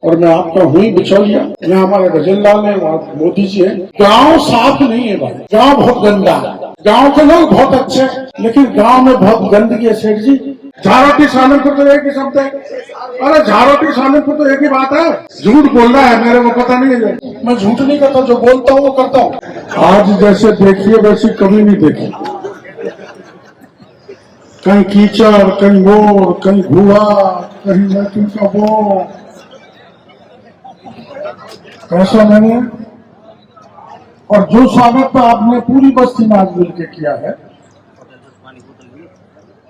और मैं आपका हुई बिचौलिया। यहाँ हमारे गजनलाल है, वहाँ मोदी जी है। गांव साफ नहीं है भाई, गांव बहुत गंदा है। गांव के लोग बहुत अच्छे हैं, लेकिन गांव में बहुत गंदगी है सेठ जी। झारोटी सालनपुर तो एक ही शब्द है। अरे झारोटी सालनपुर तो एक ही बात है। झूठ बोल रहा है, मेरे को पता नहीं है। मैं झूठ नहीं करता, जो बोलता हूँ वो करता हूँ। आज जैसे देखिए वैसी कभी नहीं देखी। कहीं कीचड़, कहीं मोर, कहीं धुआं, कहीं लैट्रिन का वो, ऐसा नहीं है। और जो स्वागत आपने पूरी बस्ती में आज मिलकर किया है,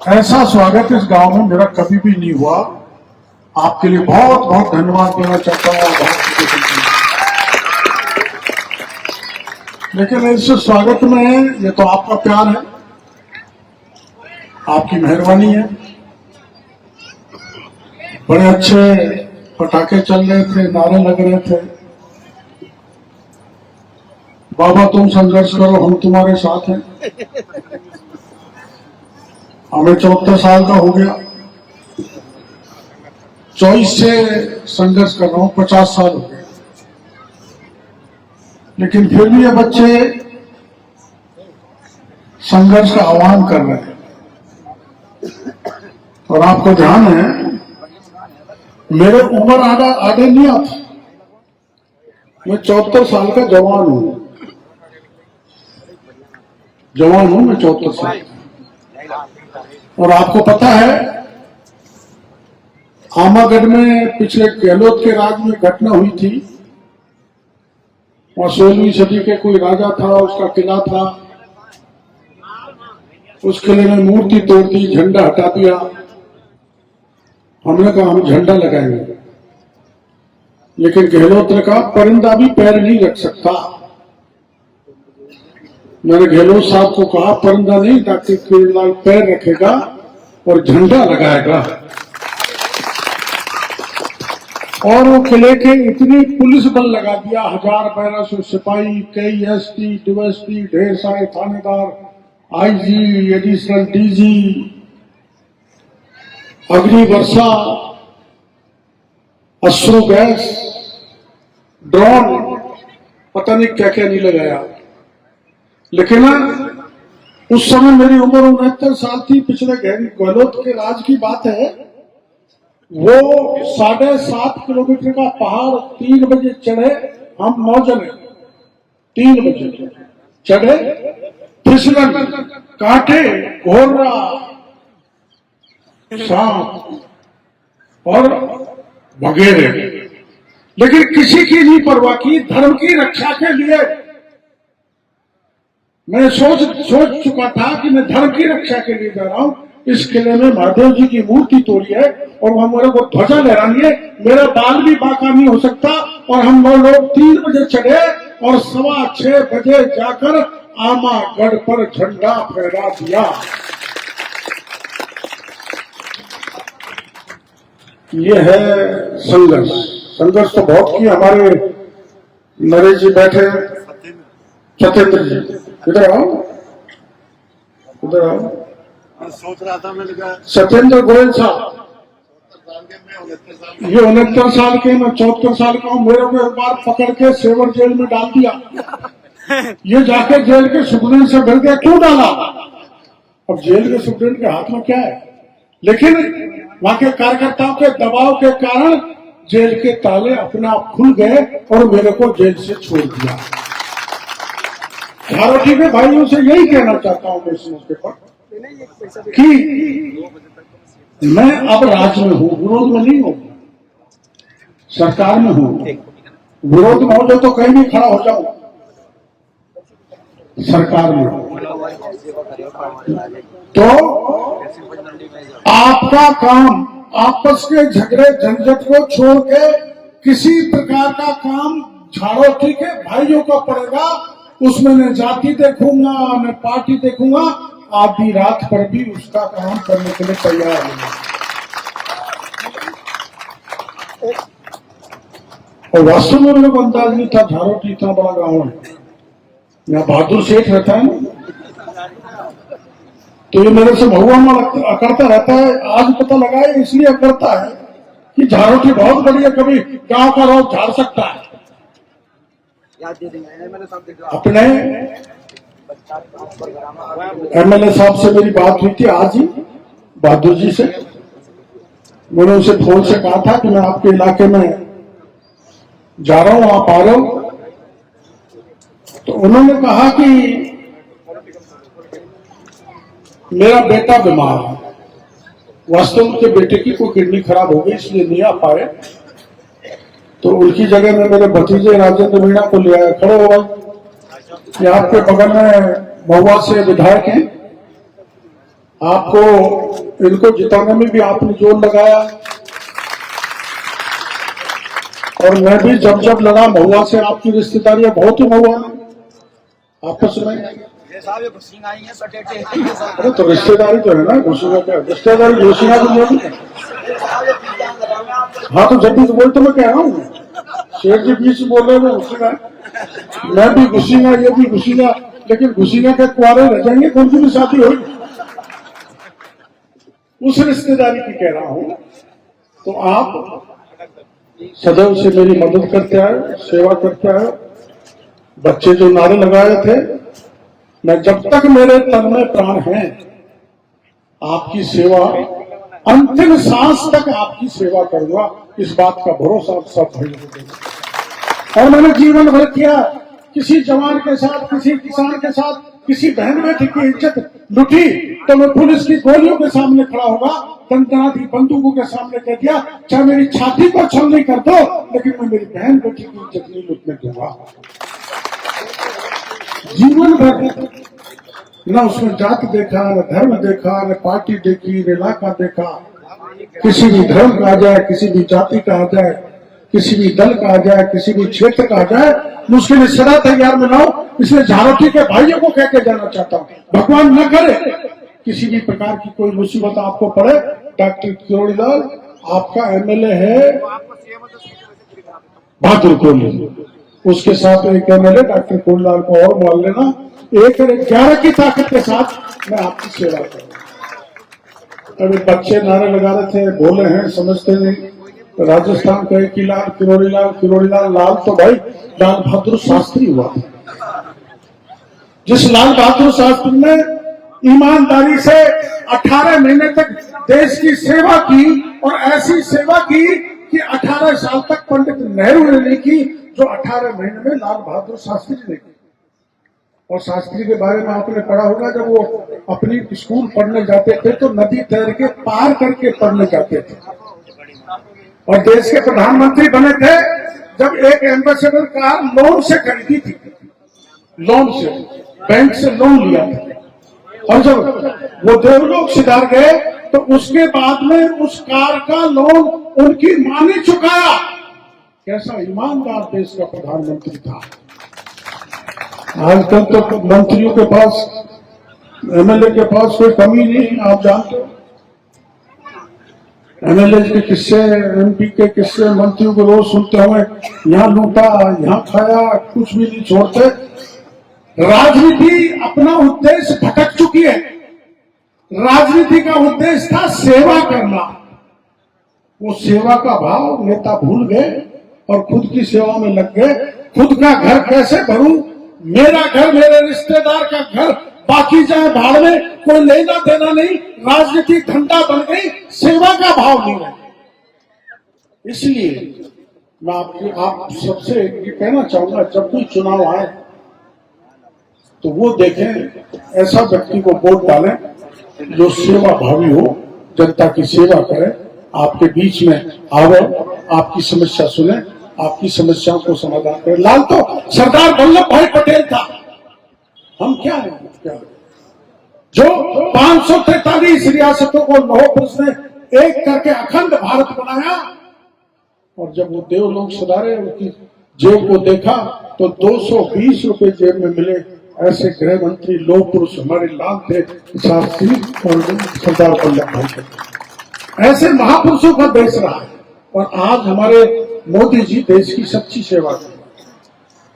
ऐसा स्वागत इस गांव में मेरा कभी भी नहीं हुआ। आपके लिए बहुत बहुत धन्यवाद देना चाहता हूँ। लेकिन इस स्वागत में ये तो आपका प्यार है, आपकी मेहरबानी है। बड़े अच्छे पटाखे चल रहे थे, नारे लग रहे थे, बाबा तुम संघर्ष करो, हम तुम्हारे साथ हैं। हमें 74 साल का हो गया, 24 से संघर्ष कर रहा हूं, 50 साल हो गए। लेकिन फिर भी ये बच्चे संघर्ष का आह्वान कर रहे हैं। और आपको ध्यान है, मेरे उम्र आगे नहीं आती। मैं 74 साल का जवान हूं, मैं 74 साल का। और आपको पता है, आमागढ़ में पिछले गहलोत के राज में घटना हुई थी। और 16वीं सदी के कोई राजा था, उसका किला था, उस किले में मूर्ति तोड़ दी, झंडा हटा दिया। हमने कहा हम झंडा लगाएंगे, लेकिन गहलोत ने कहा परिंदा भी पैर नहीं रख सकता। मैंने गहलोत साहब को कहा परिंदा नहीं, डॉक्टर किरणलाल पैर रखेगा और झंडा लगाएगा। और वो किले के इतनी पुलिस बल लगा दिया, 1000-1200 सिपाही, कई एसपी, डीएसपी, ढेर सारे थानेदार, आईजी, एडिशनल डीजी, अग्नि वर्षा, अश्रु गैस, ड्रोन, पता नहीं क्या क्या नहीं लगाया। लेकिन उस समय मेरी उम्र 69 साल थी। पिछले गहलोत के राज की बात है। वो 7.5 किलोमीटर का पहाड़ 3 बजे चढ़े, हम 9 जने 3 बजे चढ़े। फिसलन, कांटे, घोड़ा, सांप और वगैरह, लेकिन किसी की नहीं परवाह की। धर्म की रक्षा के लिए मैं सोच चुका था कि मैं धर्म की रक्षा के लिए जा रहा हूं। इस किले में महादेव जी की मूर्ति तोड़ी है और हमारे को ध्वजा लहरानी है। मेरा बाल भी बाका नहीं हो सकता। और हम लोग 3 बजे चढ़े और 6:15 बजे जाकर आमागढ़ पर झंडा फहरा दिया। ये है संघर्ष। संघर्ष तो बहुत किया। हमारे नरेश जी बैठे, सत्येंद्र जी इधर आओ, उधर आओ। सोच रहा था, मैंने कहा सत्येंद्र गोयल साहब, ये 69 साल के, मैं 74 साल का हूँ। मेरे को एक बार पकड़ के सेवर जेल में डाल दिया। ये जाके जेल के सुप्रीम से डर गया, क्यों डाला? अब जेल के सुप्रीम के हाथ में क्या है? लेकिन वहां के कार्यकर्ताओं के दबाव के कारण जेल के ताले अपने आप खुल गए और मेरे को जेल से छोड़ दिया। झारोटी के भाइयों से यही कहना चाहता हूं मैं इस मौके पर कि मैं अब राज्य में हूं, विरोध में नहीं हूं, सरकार में हूं। विरोध में हो जाए तो कहीं भी खड़ा हो जाऊं, सरकार में हूं। तो आपका काम आपस के झगड़े झंझट को छोड़ के किसी प्रकार का काम झारोटी के भाइयों को पड़ेगा। उसमें न जाति देखूंगा, न पार्टी देखूंगा। आधी रात पर भी उसका काम करने के लिए तैयार हूं। और वास्तव में मेरे को अंदाज नहीं था झारोटी इतना बड़ा गांव है। यहाँ बहादुर सेठ रहता है ना, तो ये मेरे से महुआ में करता रहता है। आज पता लगा है इसलिए करता है कि झाड़ोटी बहुत बड़ी है, कभी गांव का रोड झाड़ सकता है। अपने एमएलए साहब से मेरी बात हुई थी आज ही, बहादुर जी से। मैंने उसे फोन से कहा था कि मैं आपके इलाके में जा रहा हूं, आप आ रहे हो? तो उन्होंने कहा कि मेरा बेटा बीमार है, वास्तव में उनके बेटे की कोई किडनी खराब हो गई इसलिए नहीं आ पाए। तो उनकी जगह में मेरे भतीजे राजेंद्र मीणा को ले आया। खड़े हो भाई, ये आपके बगल में महुआ से विधायक हैं, आपको इनको जिताने में भी आपने जोर लगाया, और मैं भी जब जब लड़ा महुआ से, आपकी रिश्तेदारियां बहुत ही महुआ है आपस में। अरे तो रिश्तेदारी तो है ना, घुसेगा क्या रिश्तेदारी, घुसेगा तो नहीं है। हाँ तो जब भी तो बोलते मैं कह रहा हूँ, शेर जी बीच बोल रहे हैं घुसेगा, मैं भी घुसेगा, ये भी घुसेगा, लेकिन घुसेगा के कुआरे रह जाएंगे, कौन की भी शादी होगी। उस रिश्तेदारी की कह रहा हूं। तो आप सदैव से मेरी मदद करते आए, सेवा करते आए। बच्चे जो नारे लगाए थे, मैं जब तक मेरे तन में प्राण है आपकी सेवा, अंतिम सांस तक आपकी सेवा करूंगा, इस बात का भरोसा आप सब भाई को। और मैंने जीवन भर किया, किसी जवान के साथ, किसी किसान के साथ, किसी बहन बेटी की इज्जत लुटी तो मैं पुलिस की गोलियों के सामने खड़ा होगा, तंत्राधी बंदूकों के सामने कह दिया, चाहे मेरी छाती को छलनी कर दो, लेकिन मैं मेरी बहन बेटी की इज्जत नहीं लुटने दूंगा। जीवन भर न उसमें जात देखा, न धर्म देखा, न पार्टी देखी, न इलाका देखा। किसी भी धर्म का आ जाए, किसी भी जाति का आ जाए, किसी भी दल का आ जाए, किसी भी क्षेत्र का आ जाए, मैं उसके लिए सदा तैयार में लाऊं। इसलिए झाड़ोटी के भाइयों को कह के जाना चाहता हूं, भगवान न करे किसी भी प्रकार की कोई मुसीबत आपको पड़े। डॉक्टर किरोड़ीलाल आपका एमएलए है बहादुर कोहली, उसके साथ एक एमएलए डॉक्टर किरोड़ीलाल को और मान लेना, 1-11 की ताकत के साथ मैं आपकी सेवा करूंगा। अभी बच्चे नारे लगा रहे थे, बोले हैं समझते नहीं। तो राजस्थान का एक ही लाल किरोड़ीलाल, किरोड़ीलाल लाल तो भाई लाल बहादुर शास्त्री हुआ, जिस लाल बहादुर शास्त्री ने ईमानदारी से 18 महीने तक देश की सेवा की, और ऐसी सेवा की कि 18 साल तक पंडित नेहरू ने नहीं की जो 18 महीने में लाल बहादुर शास्त्री ने की। और शास्त्री के बारे में आपने पढ़ा होगा, जब वो अपनी स्कूल पढ़ने जाते थे तो नदी तैर के पार करके पढ़ने जाते थे, और देश के प्रधानमंत्री बने थे जब एक एम्बेसडर कार लोन से खरीदी थी, लोन से, बैंक से लोन लिया था। और जब वो देवलोक सिधार गए तो उसके बाद में उस कार का लोन उनकी मां ने चुकाया। कैसा ईमानदार देश का प्रधानमंत्री था। आजकल तो मंत्रियों के पास, एमएलए के पास कोई कमी नहीं, आप जानते हो। एमएलए के किस्से, एमपी के किस्से मंत्रियों को रोज सुनते हुए, यहाँ लूटा, यहाँ खाया, कुछ भी नहीं छोड़ते। राजनीति अपना उद्देश्य भटक चुकी है। राजनीति का उद्देश्य था सेवा करना, वो सेवा का भाव नेता भूल गए और खुद की सेवा में लग गए। खुद का घर कैसे भरूं, मेरा घर, मेरे रिश्तेदार का घर बाकी जाए भाड़ में, कोई लेना देना नहीं। राजनीति धंधा बन गई, सेवा का भाव नहीं है। इसलिए मैं आप सबसे ये कहना चाहूंगा, जब भी चुनाव आए तो वो देखें ऐसा व्यक्ति को वोट डालें जो सेवा भावी हो, जनता की सेवा करे, आपके बीच में आवे, आपकी समस्या सुने, आपकी समस्याओं को समाधान करे। लाल तो सरदार वल्लभ भाई पटेल था, हम क्या है, क्या है? जो 543 रियासतों को लौह पुरुष ने एक करके अखंड भारत बनाया। और जब वो देवलोक सुधारे, उनकी जेब को देखा तो 220 रुपए जेब में मिले। ऐसे गृह मंत्री लौह पुरुष हमारे लाल थे, शास्त्री और सरदार वल्लभ भाई पटेल। ऐसे महापुरुषों का देश रहा है। और आज हमारे मोदी जी देश की सच्ची सेवा कर,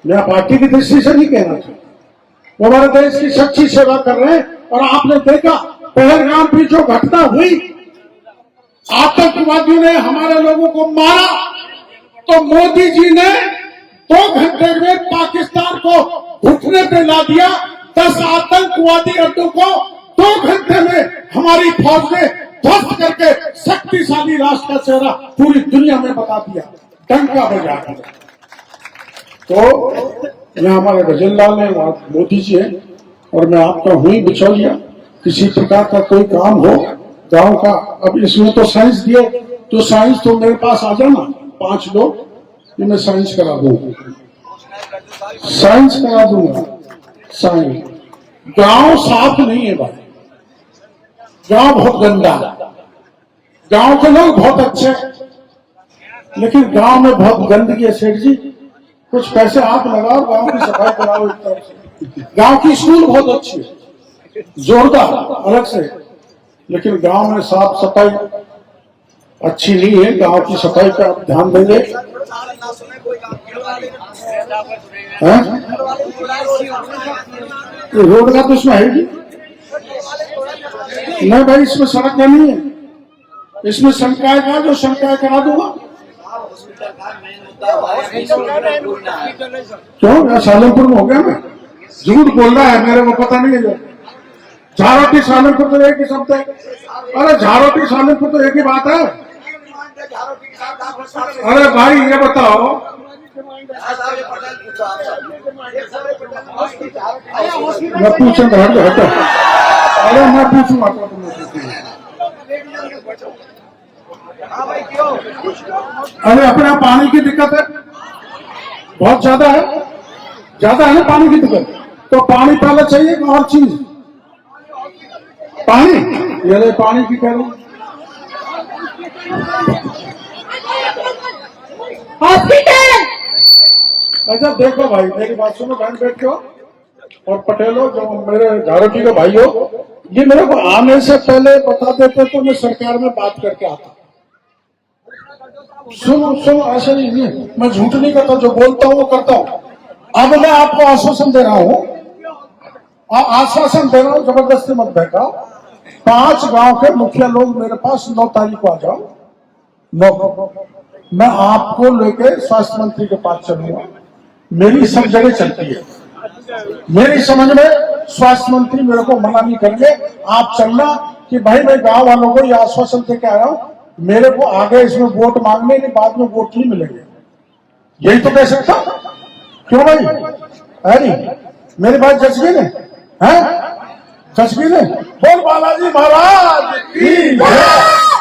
मैं पार्टी की दृष्टि से नहीं कहना चाहता, वो हमारे देश की सच्ची सेवा कर रहे हैं। और आपने देखा पहलगाम की जो घटना हुई, आतंकवादियों ने हमारे लोगों को मारा तो मोदी जी ने 2 घंटे में पाकिस्तान को घुटने पे ला दिया। 10 आतंकवादी अड्डों को 2 घंटे में हमारी फौज ने ध्वस्त करके शक्तिशाली राष्ट्र का चेहरा पूरी दुनिया में बता दिया, डंका बजा कर। तो यहाँ हमारे गजनलाल है, वहां मोदी जी है, और मैं आपका हुई बिचौलिया। किसी प्रकार का कोई काम हो गांव का, अब इसमें तो साइंस दिए, तो साइंस तो मेरे पास आ जाना 5 लोग, ये मैं साइंस करा दूंगा, साइंस करा दूंगा। साइंस गांव साफ नहीं है भाई, गांव बहुत गंदा, गांव के लोग बहुत अच्छे, लेकिन गांव में बहुत गंदगी है। सेठ जी कुछ पैसे आप लगाओ, गांव की सफाई कराओ एक तरफ से। गांव की स्कूल बहुत अच्छी है, जोरदार अलग से, लेकिन गांव में साफ सफाई अच्छी नहीं है। गांव की सफाई पर आप ध्यान देंगे। रोड का तो इसमें है ही नहीं भाई, इसमें सड़क का नहीं है, इसमें शंकाय का, जो शंकाय करा दूंगा। क्यों यार, सालमपुर में हो गया मैं, झूठ बोल रहा है, मेरे को पता नहीं है। झारोटी सालमपुर तो एक ही शब्द है। अरे झारोटी सालमपुर तो एक ही बात है। अरे भाई ये बताओ, मैं पूछूंगा, हटो, अरे मैं पूछूंगा तो अरे अपने यहाँ पानी की दिक्कत है, बहुत ज्यादा है ना पानी की दिक्कत। तो पानी पहले चाहिए कि और चीज? पानी, ये पानी की कह रहे हॉस्पिटल। अच्छा देखो भाई, मेरी बात सुनो, बहन बैठ के हो, और पटेलो जो मेरे झारोटी के भाई हो, ये मेरे को आने से पहले बता देते तो मैं सरकार में बात करके आता। सुनो ऐसा नहीं है, मैं झूठ नहीं करता, जो बोलता हूँ वो करता हूँ। अब मैं आपको आश्वासन दे रहा हूँ, जबरदस्ती मत बहकाओ। 5 गांव के मुखिया लोग मेरे पास 9 तारीख को आ जाओ। 9 को मैं आपको लेके स्वास्थ्य मंत्री के पास चलूंगा। मेरी सब जगह चलती है, मेरी समझ में स्वास्थ्य मंत्री मेरे को मना नहीं करेंगे। आप चलना कि भाई मैं गांव वालों को यह आश्वासन देके आया हूं, मेरे को आगे इसमें वोट मांगने के बाद में वोट नहीं मिलेंगे, यही तो कह सकता। क्यों भाई, है नहीं? मेरी बात जच गई ने, जच गई ने? बोल बालाजी महाराज की जय।